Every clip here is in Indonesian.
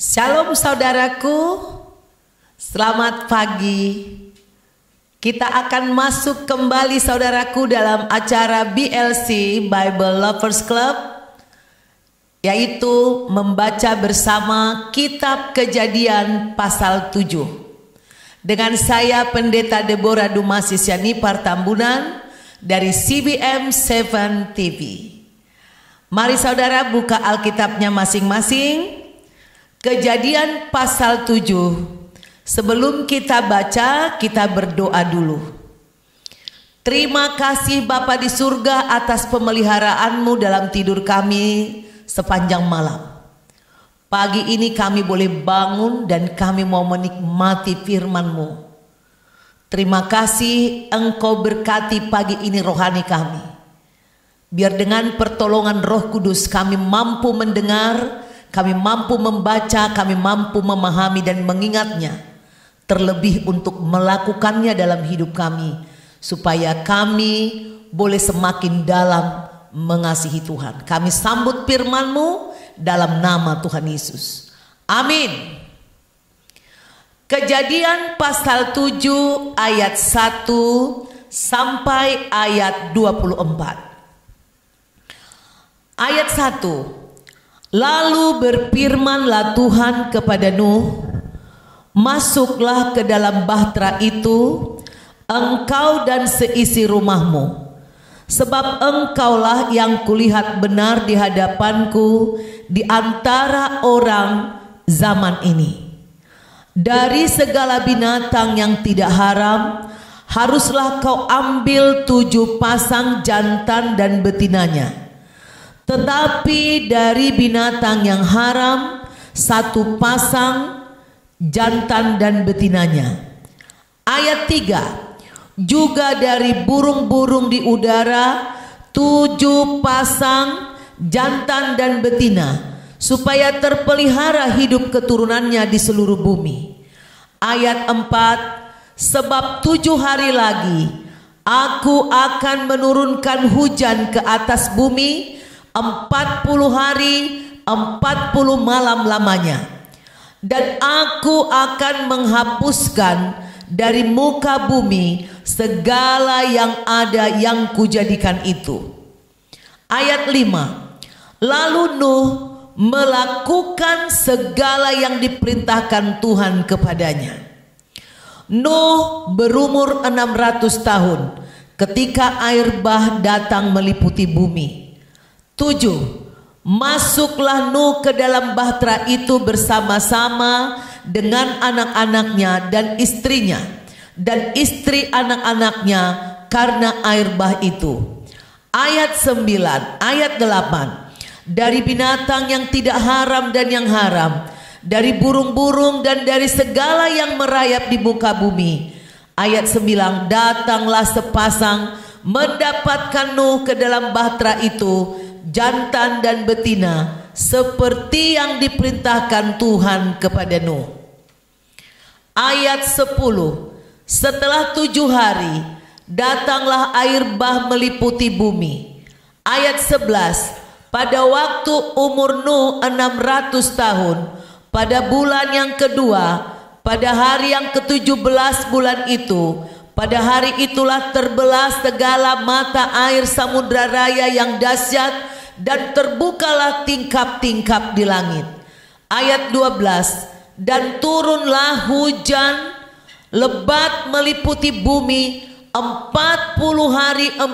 Shalom saudaraku, selamat pagi. Kita akan masuk kembali saudaraku dalam acara BLC Bible Lovers Club, yaitu membaca bersama Kitab Kejadian pasal 7. Dengan saya Pendeta Deborah Dumasisyani Partambunan dari CBM 7 TV. Mari saudara buka Alkitabnya masing-masing. Kejadian pasal 7. Sebelum kita baca, kita berdoa dulu. Terima kasih Bapa di surga atas pemeliharaanmu dalam tidur kami sepanjang malam. Pagi ini kami boleh bangun dan kami mau menikmati firman-Mu. Terima kasih Engkau berkati pagi ini rohani kami. Biar dengan pertolongan Roh Kudus kami mampu mendengar, kami mampu membaca, kami mampu memahami dan mengingatnya. Terlebih untuk melakukannya dalam hidup kami. Supaya kami boleh semakin dalam mengasihi Tuhan. Kami sambut firman-Mu dalam nama Tuhan Yesus. Amin. Kejadian pasal 7 ayat 1 sampai ayat 24. Ayat 1. Lalu berfirmanlah Tuhan kepada Nuh, masuklah ke dalam bahtera itu, engkau dan seisi rumahmu, sebab engkaulah yang kulihat benar di hadapanku di antara orang zaman ini. Dari segala binatang yang tidak haram, haruslah kau ambil 7 pasang jantan dan betinanya. Tetapi dari binatang yang haram 1 pasang jantan dan betinanya. Ayat 3. Juga dari burung-burung di udara 7 pasang jantan dan betina, supaya terpelihara hidup keturunannya di seluruh bumi. Ayat 4. Sebab 7 hari lagi aku akan menurunkan hujan ke atas bumi 40 hari 40 malam lamanya, dan aku akan menghapuskan dari muka bumi segala yang ada yang kujadikan itu. Ayat 5. Lalu Nuh melakukan segala yang diperintahkan Tuhan kepadanya. Nuh berumur 600 tahun ketika air bah datang meliputi bumi. 7. Masuklah Nuh ke dalam bahtera itu bersama-sama dengan anak-anaknya dan istrinya, dan istri anak-anaknya karena air bah itu. Ayat 9, ayat 8. Dari binatang yang tidak haram dan yang haram, dari burung-burung dan dari segala yang merayap di muka bumi. Ayat 9. Datanglah sepasang mendapatkan Nuh ke dalam bahtera itu, jantan dan betina, seperti yang diperintahkan Tuhan kepada Nuh. Ayat 10. Setelah 7 hari datanglah air bah meliputi bumi. Ayat 11. Pada waktu umur Nuh 600 tahun, pada bulan yang kedua, pada hari yang ke-17 bulan itu, pada hari itulah terbelah segala mata air samudra raya yang dahsyat, dan terbukalah tingkap-tingkap di langit. Ayat 12. Dan turunlah hujan lebat meliputi bumi 40 hari 40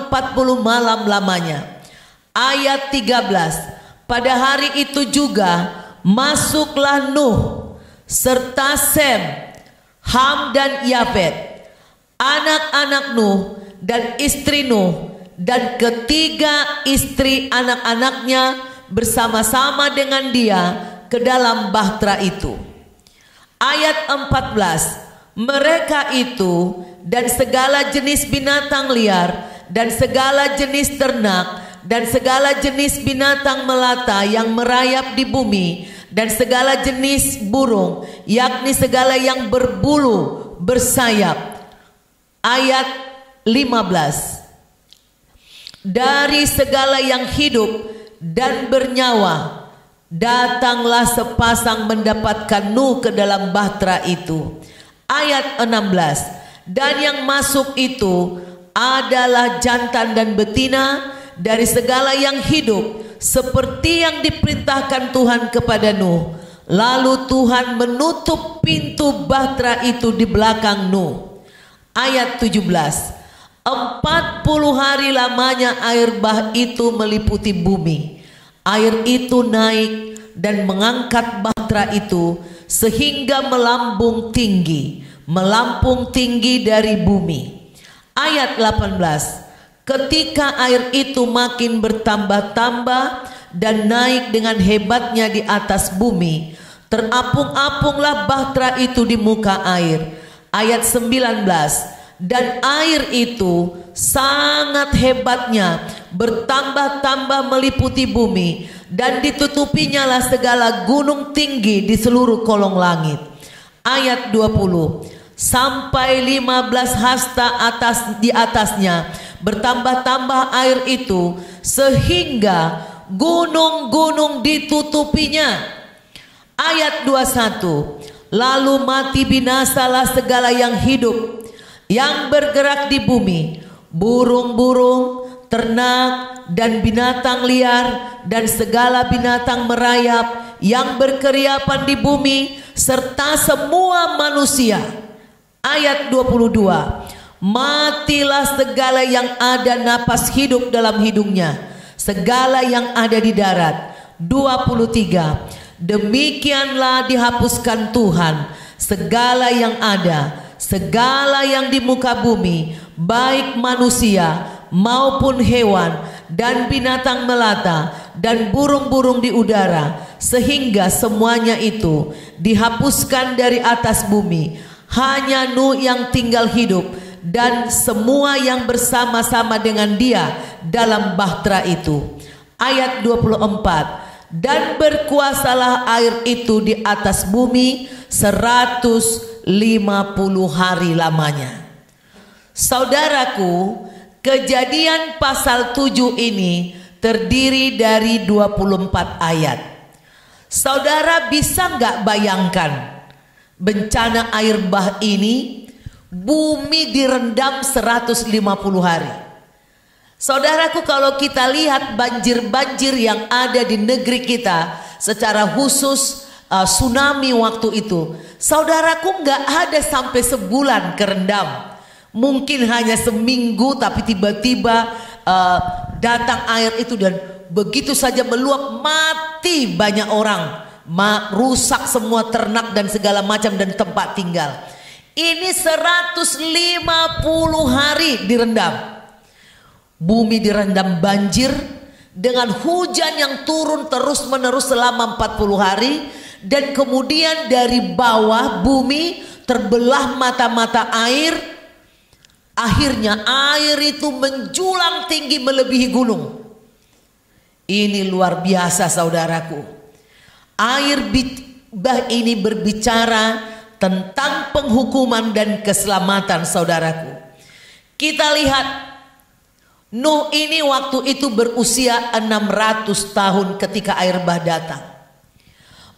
malam lamanya. Ayat 13. Pada hari itu juga masuklah Nuh serta Sem, Ham dan Yafet, anak-anak Nuh dan istri Nuh, dan ketiga istri anak-anaknya bersama-sama dengan dia ke dalam bahtera itu. Ayat 14. Mereka itu dan segala jenis binatang liar dan segala jenis ternak dan segala jenis binatang melata yang merayap di bumi dan segala jenis burung, yakni segala yang berbulu bersayap. Ayat 15. Dari segala yang hidup dan bernyawa, datanglah sepasang mendapatkan Nuh ke dalam bahtera itu. Ayat 16, dan yang masuk itu adalah jantan dan betina dari segala yang hidup, seperti yang diperintahkan Tuhan kepada Nuh. Lalu Tuhan menutup pintu bahtera itu di belakang Nuh. Ayat 17, 40 hari lamanya air bah itu meliputi bumi. Air itu naik dan mengangkat bahtera itu sehingga melampung tinggi dari bumi. Ayat 18, ketika air itu makin bertambah-tambah dan naik dengan hebatnya di atas bumi, terapung-apunglah bahtera itu di muka air. Ayat 19, dan air itu sangat hebatnya bertambah-tambah meliputi bumi, dan ditutupinya lah segala gunung tinggi di seluruh kolong langit. Ayat 20, sampai 15 hasta di atasnya bertambah-tambah air itu sehingga gunung-gunung ditutupinya. Ayat 21, lalu mati binasalah segala yang hidup yang bergerak di bumi, burung-burung, ternak dan binatang liar dan segala binatang merayap yang berkeriapan di bumi serta semua manusia. Ayat 22, matilah segala yang ada napas hidup dalam hidungnya, segala yang ada di darat. 23, demikianlah dihapuskan Tuhan segala yang ada, segala yang di muka bumi, baik manusia maupun hewan dan binatang melata dan burung-burung di udara, sehingga semuanya itu dihapuskan dari atas bumi. Hanya Nuh yang tinggal hidup dan semua yang bersama-sama dengan dia dalam bahtera itu. Ayat 24, dan berkuasalah air itu di atas bumi 150 hari lamanya. Saudaraku, Kejadian pasal 7 ini terdiri dari 24 ayat. Saudara bisa nggak bayangkan bencana air bah ini? Bumi direndam 150 hari. Saudaraku, kalau kita lihat banjir-banjir yang ada di negeri kita, secara khusus tsunami waktu itu, saudaraku, nggak ada sampai sebulan kerendam. Mungkin hanya seminggu, tapi tiba-tiba datang air itu dan begitu saja meluap, mati banyak orang, rusak semua ternak dan segala macam dan tempat tinggal. Ini 150 hari direndam. Bumi direndam banjir dengan hujan yang turun terus-menerus selama 40 hari. Dan kemudian dari bawah bumi terbelah mata-mata air. Akhirnya air itu menjulang tinggi melebihi gunung. Ini luar biasa, saudaraku. Air bah ini berbicara tentang penghukuman dan keselamatan, saudaraku. Kita lihat Nuh ini waktu itu berusia 600 tahun ketika air bah datang.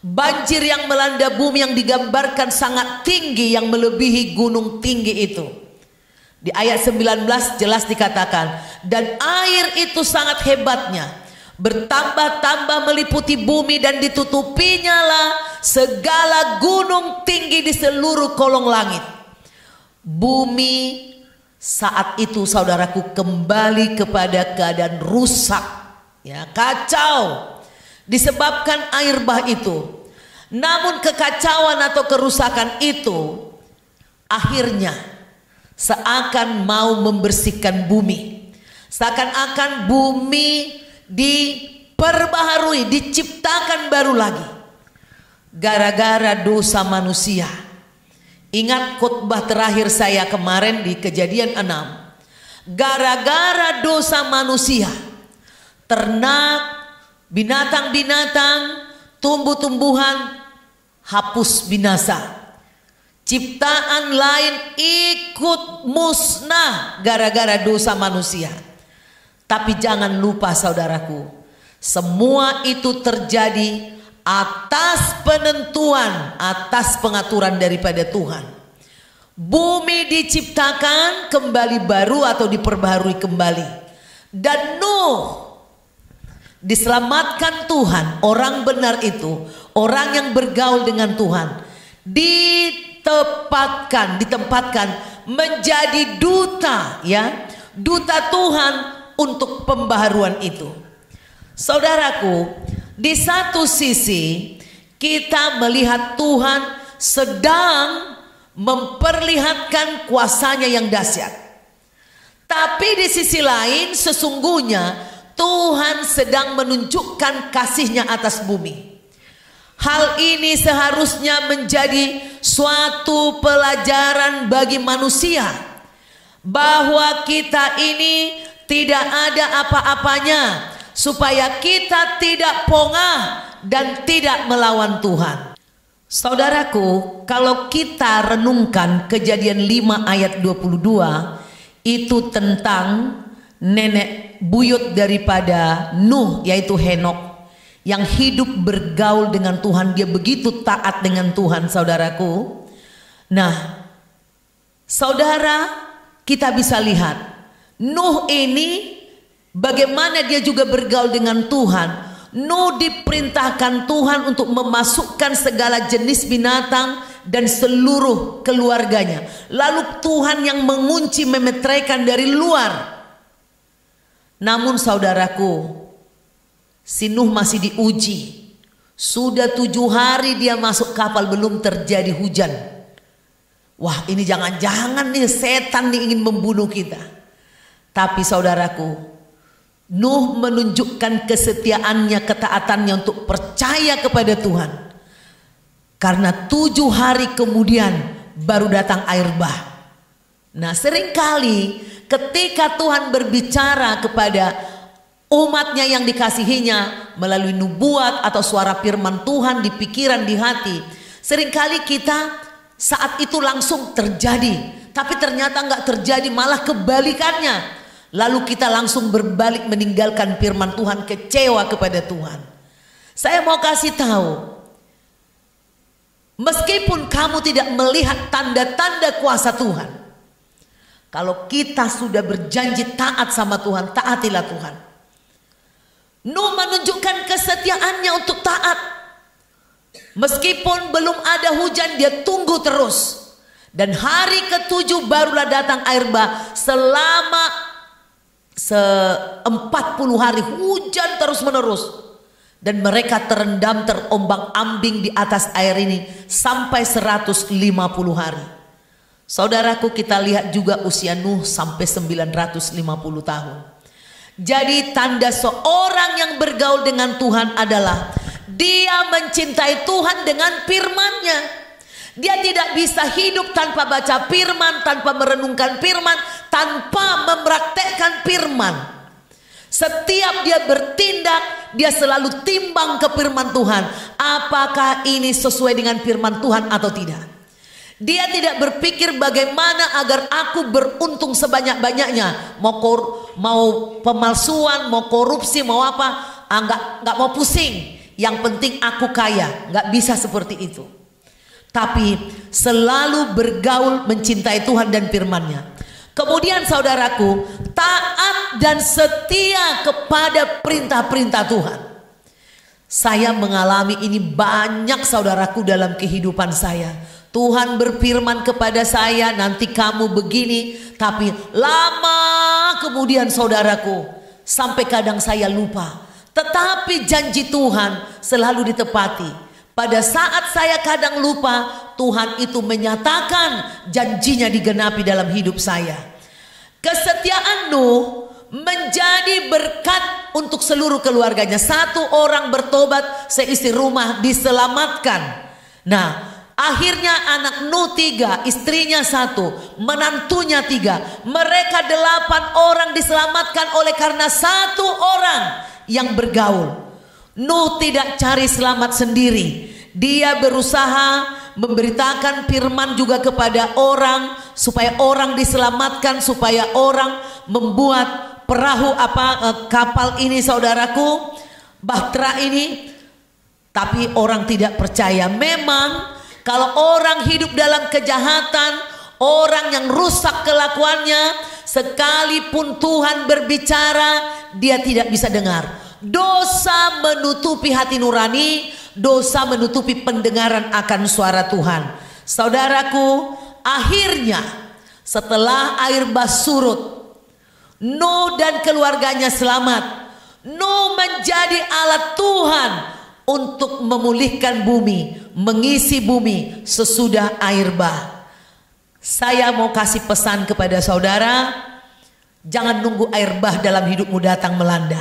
Banjir yang melanda bumi yang digambarkan sangat tinggi, yang melebihi gunung tinggi itu. Di ayat 19 jelas dikatakan, dan air itu sangat hebatnya bertambah-tambah meliputi bumi dan ditutupinya lah segala gunung tinggi di seluruh kolong langit. Bumi saat itu, saudaraku, kembali kepada keadaan rusak, ya, kacau, disebabkan air bah itu. Namun kekacauan atau kerusakan itu akhirnya seakan mau membersihkan bumi. Seakan-akan bumi diperbaharui, diciptakan baru lagi. Gara-gara dosa manusia. Ingat khotbah terakhir saya kemarin di Kejadian 6. Gara-gara dosa manusia, ternak, binatang-binatang, tumbuh-tumbuhan hapus binasa. Ciptaan lain ikut musnah gara-gara dosa manusia. Tapi jangan lupa, saudaraku, semua itu terjadi atas penentuan, atas pengaturan daripada Tuhan. Bumi diciptakan kembali baru atau diperbaharui kembali. Dan Nuh diselamatkan Tuhan. Orang benar itu, orang yang bergaul dengan Tuhan, ditempatkan menjadi duta, ya, duta Tuhan untuk pembaharuan itu. Saudaraku, di satu sisi kita melihat Tuhan sedang memperlihatkan kuasanya yang dahsyat. Tapi di sisi lain sesungguhnya Tuhan sedang menunjukkan kasih-Nya atas bumi. Hal ini seharusnya menjadi suatu pelajaran bagi manusia, bahwa kita ini tidak ada apa-apanya, supaya kita tidak pongah dan tidak melawan Tuhan. Saudaraku, kalau kita renungkan Kejadian 5 ayat 22, itu tentang nenek buyut daripada Nuh, yaitu Henokh, yang hidup bergaul dengan Tuhan. Dia begitu taat dengan Tuhan, saudaraku. Nah, saudara, kita bisa lihat Nuh ini bagaimana dia juga bergaul dengan Tuhan. Nuh diperintahkan Tuhan untuk memasukkan segala jenis binatang dan seluruh keluarganya. Lalu Tuhan yang mengunci, memeteraikan dari luar. Namun saudaraku, si Nuh masih diuji. Sudah 7 hari dia masuk kapal, belum terjadi hujan. Wah, ini jangan-jangan nih setan nih ingin membunuh kita. Tapi saudaraku, Nuh menunjukkan kesetiaannya, ketaatannya untuk percaya kepada Tuhan. Karena 7 hari kemudian baru datang air bah. Nah, seringkali ketika Tuhan berbicara kepada umatnya yang dikasihinya melalui nubuat atau suara firman Tuhan di pikiran, di hati, seringkali kita saat itu langsung terjadi, tapi ternyata nggak terjadi, malah kebalikannya. Lalu kita langsung berbalik meninggalkan firman Tuhan, kecewa kepada Tuhan. Saya mau kasih tahu, meskipun kamu tidak melihat tanda-tanda kuasa Tuhan, kalau kita sudah berjanji taat sama Tuhan, taatilah Tuhan. Nuh menunjukkan kesetiaannya untuk taat. Meskipun belum ada hujan, dia tunggu terus. Dan hari ke-7 barulah datang air bah. Selama 40 hari hujan terus menerus. Dan mereka terendam, terombang-ambing di atas air ini sampai 150 hari. Saudaraku, kita lihat juga usia Nuh sampai 950 tahun. Jadi tanda seorang yang bergaul dengan Tuhan adalah dia mencintai Tuhan dengan firman-Nya. Dia tidak bisa hidup tanpa baca firman, tanpa merenungkan firman, tanpa mempraktekkan firman. Setiap dia bertindak, dia selalu timbang ke firman Tuhan. Apakah ini sesuai dengan firman Tuhan atau tidak? Dia tidak berpikir bagaimana agar aku beruntung sebanyak-banyaknya. Mau pemalsuan, mau korupsi, mau apa, enggak mau pusing. Yang penting aku kaya. Enggak bisa seperti itu. Tapi selalu bergaul mencintai Tuhan dan firman-Nya. Kemudian saudaraku, taat dan setia kepada perintah-perintah Tuhan. Saya mengalami ini banyak, saudaraku, dalam kehidupan saya. Tuhan berfirman kepada saya, nanti kamu begini, tapi lama kemudian saudaraku, sampai kadang saya lupa. Tetapi janji Tuhan selalu ditepati. Pada saat saya kadang lupa, Tuhan itu menyatakan janjinya digenapi dalam hidup saya. Kesetiaan Nuh menjadi berkat untuk seluruh keluarganya. 1 orang bertobat, seisi rumah diselamatkan. Nah, akhirnya anak Nuh 3, istrinya 1, menantunya 3. Mereka 8 orang diselamatkan oleh karena 1 orang yang bergaul. Nuh tidak cari selamat sendiri. Dia berusaha memberitakan firman juga kepada orang, supaya orang diselamatkan, supaya orang membuat perahu kapal ini, saudaraku, bahtera ini. Tapi orang tidak percaya. Memang kalau orang hidup dalam kejahatan, orang yang rusak kelakuannya, sekalipun Tuhan berbicara, dia tidak bisa dengar. Dosa menutupi hati nurani, dosa menutupi pendengaran akan suara Tuhan. Saudaraku, akhirnya setelah air bah surut, Nuh dan keluarganya selamat. Nuh menjadi alat Tuhan untuk memulihkan bumi, mengisi bumi sesudah air bah. Saya mau kasih pesan kepada saudara, jangan nunggu air bah dalam hidupmu datang melanda.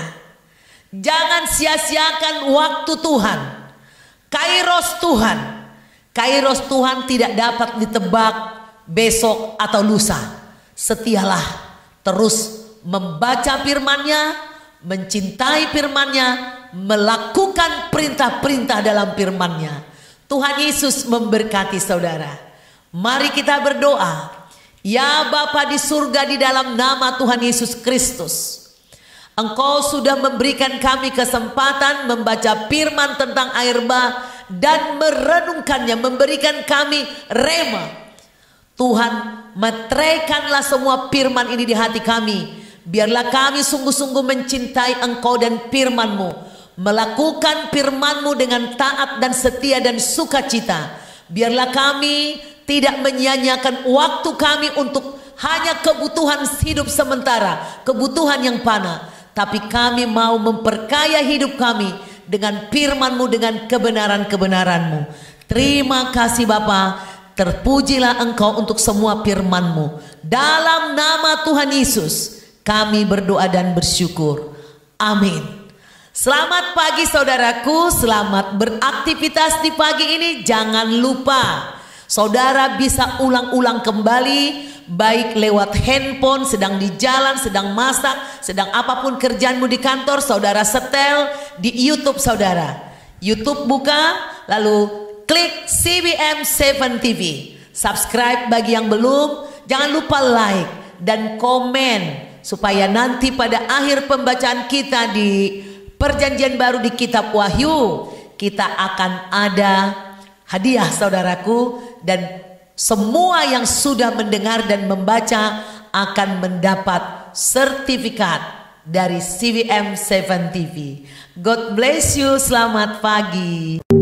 Jangan sia-siakan waktu Tuhan, kairos Tuhan. Kairos Tuhan tidak dapat ditebak besok atau lusa. Setialah terus membaca firman-Nya, mencintai firman-Nya, melakukan perintah-perintah dalam firman-Nya. Tuhan Yesus memberkati saudara. Mari kita berdoa. Ya Bapa di surga, di dalam nama Tuhan Yesus Kristus, Engkau sudah memberikan kami kesempatan membaca firman tentang air bah dan merenungkannya, memberikan kami rema. Tuhan, meteraikanlah semua firman ini di hati kami. Biarlah kami sungguh-sungguh mencintai Engkau dan firman-Mu, melakukan firman-Mu dengan taat dan setia dan sukacita. Biarlah kami tidak menyia-nyiakan waktu kami untuk hanya kebutuhan hidup sementara, kebutuhan yang fana, tapi kami mau memperkaya hidup kami dengan firman-Mu, dengan kebenaran-kebenaran-Mu. Terima kasih Bapa, terpujilah Engkau untuk semua firman-Mu. Dalam nama Tuhan Yesus kami berdoa dan bersyukur. Amin. Selamat pagi saudaraku, selamat beraktivitas di pagi ini. Jangan lupa saudara bisa ulang-ulang kembali, baik lewat handphone, sedang di jalan, sedang masak, sedang apapun kerjaanmu di kantor, saudara setel di YouTube saudara. YouTube buka, lalu klik CBM 7 TV. Subscribe bagi yang belum, jangan lupa like dan komen, supaya nanti pada akhir pembacaan kita di Perjanjian Baru di Kitab Wahyu, kita akan ada hadiah saudaraku, dan semua yang sudah mendengar dan membaca akan mendapat sertifikat dari CBM 7 TV. God bless you, selamat pagi.